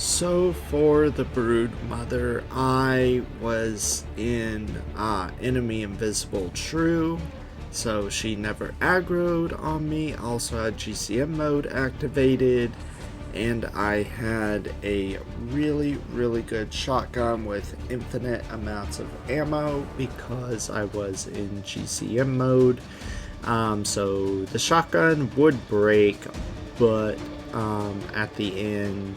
So for the Broodmother, I was in enemy invisible true, so she never aggroed on me. Also had GCM mode activated, and I had a really good shotgun with infinite amounts of ammo because I was in GCM mode. So the shotgun would break, but at the end,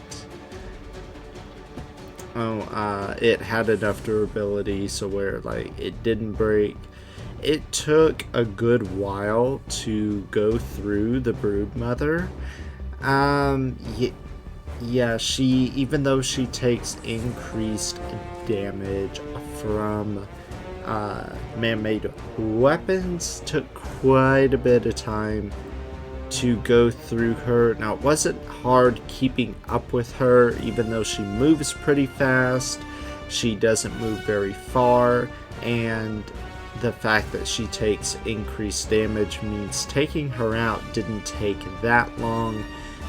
it had enough durability so where it didn't break. It took a good while to go through the Broodmother. Yeah, she, even though she takes increased damage from man-made weapons, took quite a bit of time to go through her. Now, it wasn't hard keeping up with her, even though she moves pretty fast. She doesn't move very far, and the fact that she takes increased damage means taking her out didn't take that long.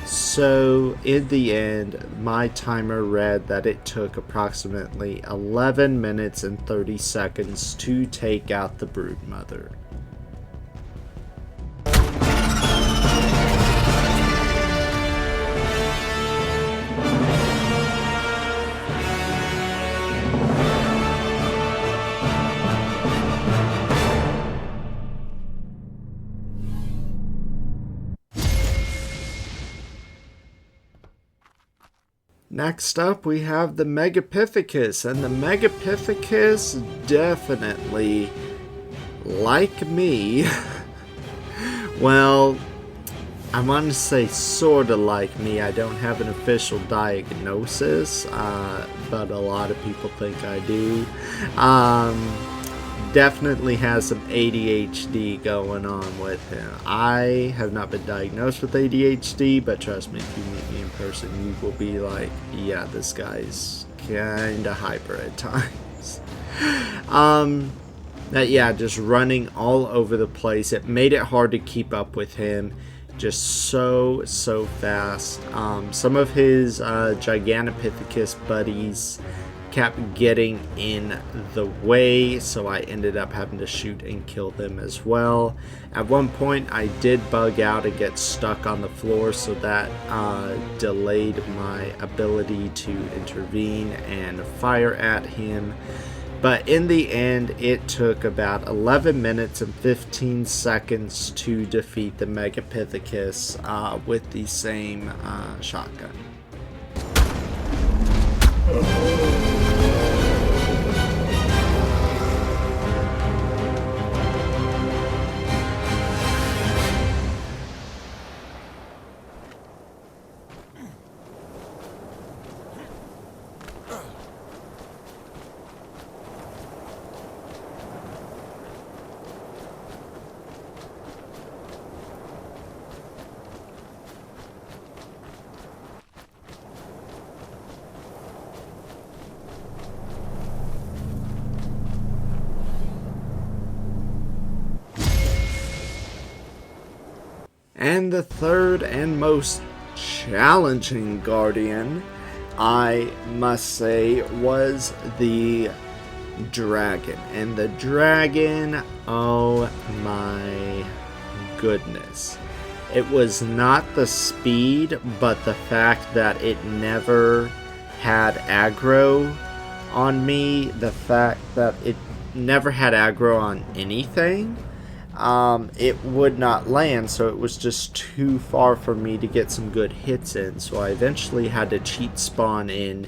So in the end, my timer read that it took approximately 11 minutes and 30 seconds to take out the Broodmother. Next up, we have the Megapithecus, and the Megapithecus definitely, like me, well, I want to say sorta like me. I don't have an official diagnosis, but a lot of people think I do. Definitely has some ADHD going on with him. I have not been diagnosed with ADHD, but trust me, if you meet me in person, you will be like, yeah, this guy's kinda hyper at times. Yeah, just running all over the place. It made it hard to keep up with him. Just so fast. Some of his Gigantopithecus buddies kept getting in the way, so I ended up having to shoot and kill them as well. At one point I did bug out and get stuck on the floor, so that delayed my ability to intervene and fire at him. But in the end, it took about 11 minutes and 15 seconds to defeat the Megapithecus with the same shotgun. And the third and most challenging guardian, I must say, was the dragon. And the dragon, oh my goodness. It was not the speed, but the fact that it never had aggro on me. The fact that it never had aggro on anything. It would not land, so it was just too far for me to get some good hits in, so I eventually had to cheat spawn in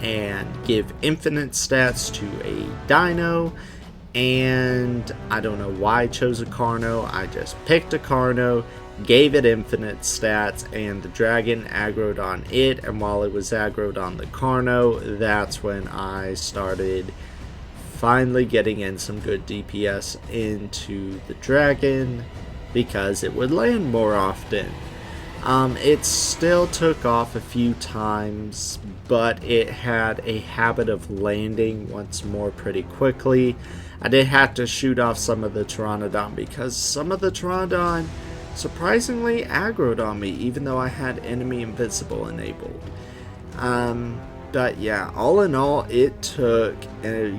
and give infinite stats to a dino, and I don't know why I chose a Carno. I just picked a Carno, gave it infinite stats, and the dragon aggroed on it, and while it was aggroed on the Carno, that's when I started finally getting in some good DPS into the dragon because it would land more often. It still took off a few times, but it had a habit of landing once more pretty quickly. I did have to shoot off some of the Pteranodon because some of the Pteranodon surprisingly aggroed on me even though I had enemy invisible enabled. But yeah, all in all, it took a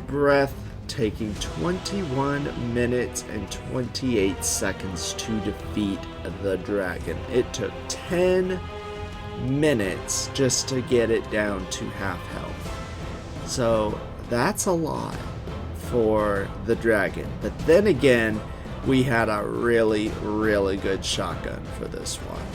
breathtaking 21 minutes and 28 seconds to defeat the dragon. It took 10 minutes just to get it down to half health. So that's a lot for the dragon. But then again, we had a really, really good shotgun for this one.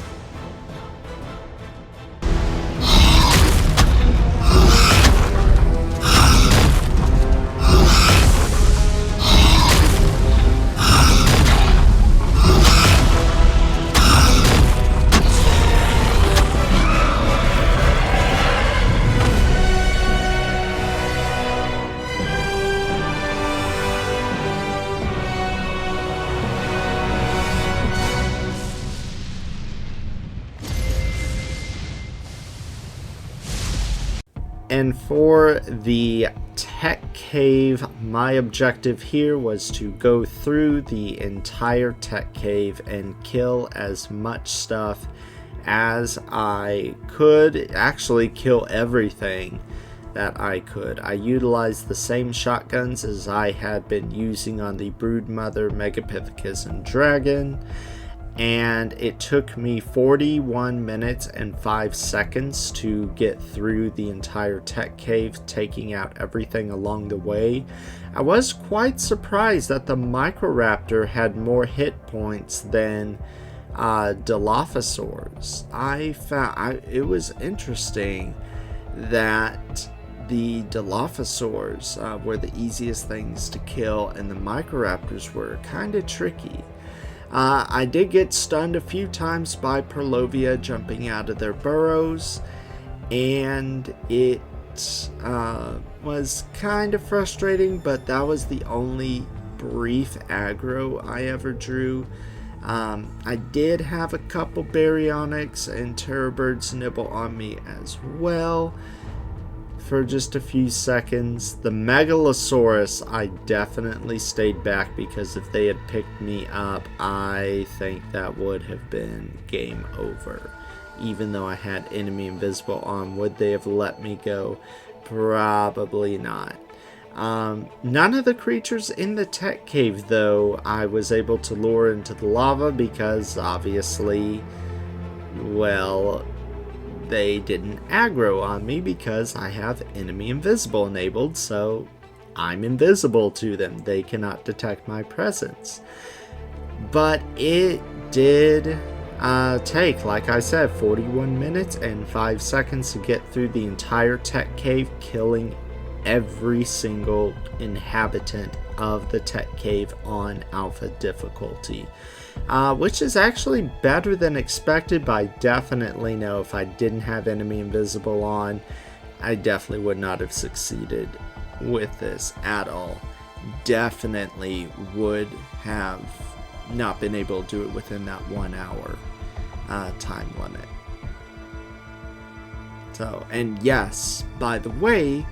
And for the tech cave, my objective here was to go through the entire tech cave and kill as much stuff as I could. Actually kill everything that I could. I utilized the same shotguns as I had been using on the Broodmother, Megapithecus, and Dragon. And it took me 41 minutes and 5 seconds to get through the entire tech cave, taking out everything along the way. I was quite surprised that the Microraptor had more hit points than Dilophosaurs. I found it was interesting that the Dilophosaurs were the easiest things to kill, and the Microraptors were kind of tricky. I did get stunned a few times by Perlovia jumping out of their burrows, and it was kind of frustrating, but that was the only brief aggro I ever drew. I did have a couple Baryonyx and Terrorbirds nibble on me as well for just a few seconds. The Megalosaurus, I definitely stayed back, because if they had picked me up, I think that would have been game over. Even though I had enemy invisible on, would they have let me go? Probably not. None of the creatures in the tech cave, though, I was able to lure into the lava, because obviously, well, they didn't aggro on me because I have enemy invisible enabled, so I'm invisible to them. They cannot detect my presence. But it did take, like I said, 41 minutes and 5 seconds to get through the entire tech cave, killing every single inhabitant of the tech cave on alpha difficulty. Which is actually better than expected, but I definitely know if I didn't have enemy invisible on, I definitely would not have succeeded with this at all. Definitely would have not been able to do it within that 1 hour time limit. So, and yes, by the way,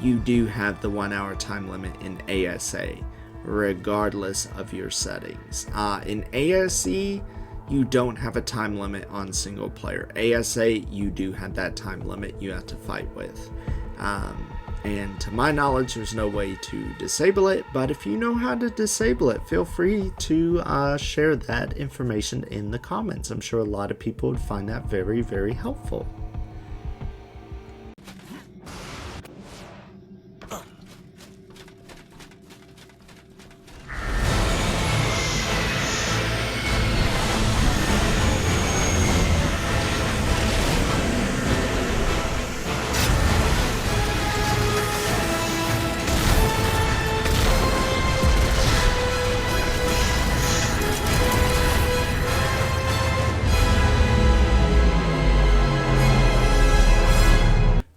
you do have the 1 hour time limit in ASA, regardless of your settings. In ASE, you don't have a time limit on single player. ASA, you do have that time limit you have to fight with. And to my knowledge, there's no way to disable it, but if you know how to disable it, feel free to share that information in the comments. I'm sure a lot of people would find that very, very helpful.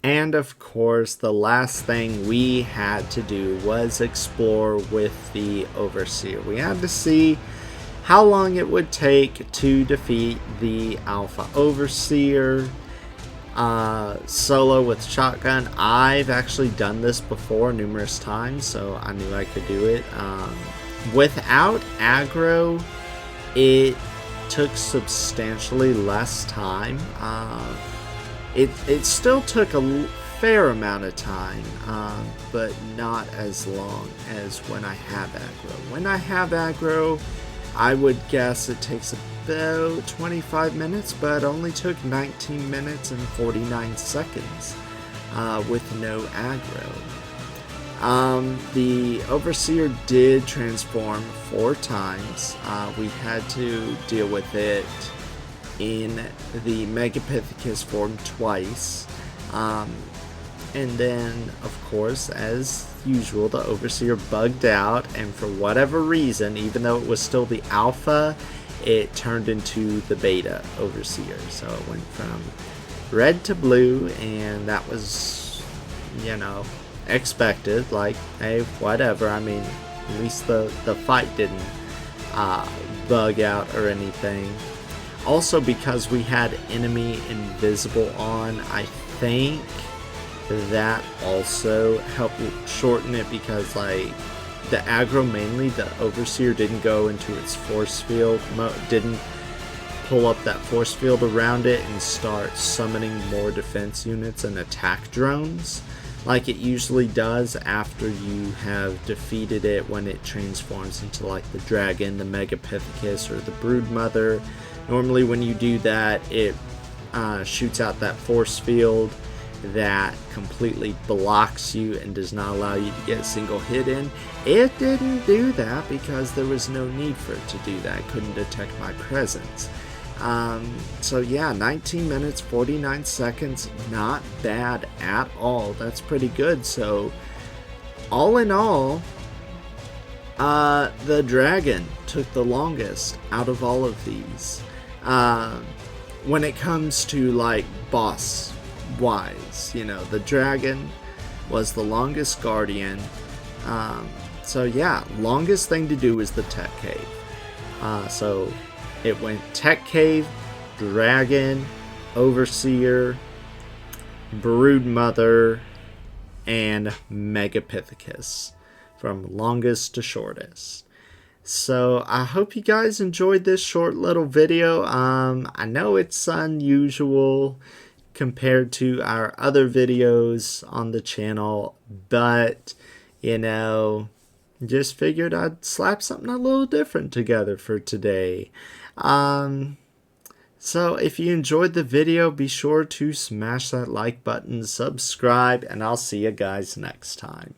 And of course, the last thing we had to do was explore with the Overseer. We had to see how long it would take to defeat the Alpha Overseer solo with shotgun. I've actually done this before numerous times, so I knew I could do it. Without aggro, it took substantially less time. it still took a fair amount of time, but not as long as when I have aggro. When I have aggro, I would guess it takes about 25 minutes, but only took 19 minutes and 49 seconds with no aggro. The Overseer did transform 4 times. We had to deal with it in the Megapithecus form twice. And then, of course, as usual, the Overseer bugged out, and for whatever reason, even though it was still the alpha, it turned into the beta Overseer. So it went from red to blue, and that was, you know, expected. Like, hey, whatever. I mean, at least the fight didn't bug out or anything. Also, because we had enemy invisible on, I think that also helped shorten it, because like the aggro, mainly the Overseer didn't go into its force field, didn't pull up that force field around it and start summoning more defense units and attack drones like it usually does after you have defeated it, when it transforms into like the dragon, the Megapithecus, or the Broodmother. Normally when you do that, it shoots out that force field that completely blocks you and does not allow you to get a single hit in. It didn't do that because there was no need for it to do that. It couldn't detect my presence. So yeah, 19 minutes, 49 seconds, not bad at all. That's pretty good. So all in all, the dragon took the longest out of all of these. When it comes to like boss wise, you know, the dragon was the longest guardian. So yeah, longest thing to do is the tech cave. So it went tech cave, dragon, Overseer, Broodmother, and Megapithecus, from longest to shortest. So I hope you guys enjoyed this short little video. I know it's unusual compared to our other videos on the channel, but you know, just figured I'd slap something a little different together for today. So if you enjoyed the video, be sure to smash that like button, subscribe, and I'll see you guys next time.